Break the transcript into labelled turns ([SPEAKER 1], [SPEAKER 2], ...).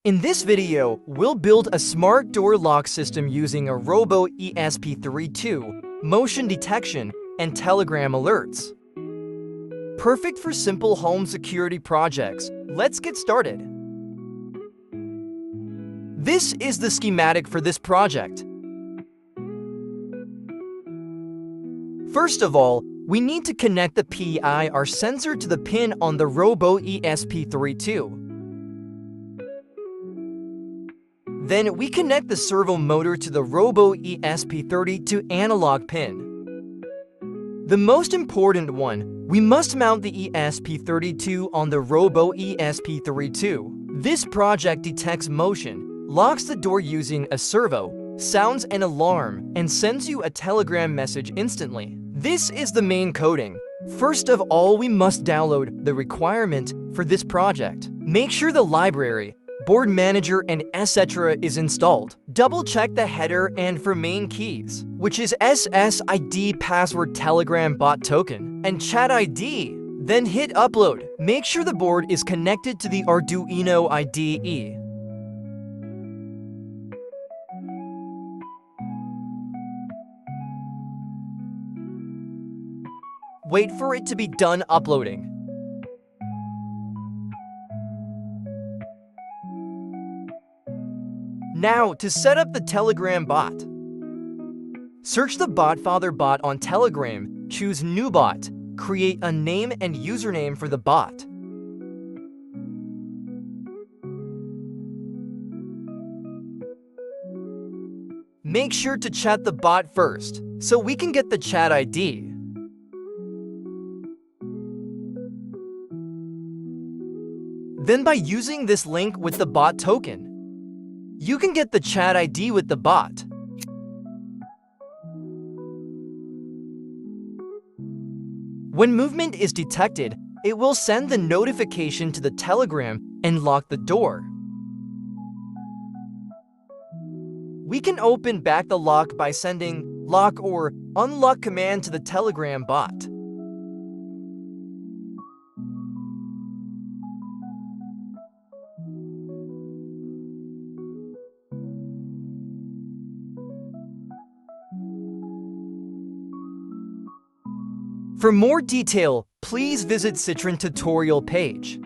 [SPEAKER 1] In this video, we'll build a smart door lock system using a Robo ESP32, motion detection, and telegram alerts. Perfect for simple home security projects. Let's get started. This is the schematic for this project. First of all, we need to connect the PIR sensor to the pin on the Robo ESP32. Then we connect the servo motor to the Robo ESP32 analog pin. The most important one, we must mount the ESP32 on the Robo ESP32. This project detects motion, locks the door using a servo, sounds an alarm, and sends you a telegram message instantly. This is the main coding. First of all, we must download the requirement for this project. Make sure the library, board manager, and etc. is installed. Double check the header and for main keys, which is SSID password telegram bot token and chat ID. Then hit upload. Make sure the board is connected to the Arduino IDE. Wait for it to be done uploading. Now, to set up the Telegram bot. Search the botfather bot on Telegram, choose New Bot, create a name and username for the bot. Make sure to chat the bot first, so we can get the chat ID. Then by using this link with the bot token, you can get the chat ID with the bot. When movement is detected, it will send the notification to the Telegram and lock the door. We can open back the lock by sending lock or unlock command to the Telegram bot. For more detail, please visit Cytron tutorial page.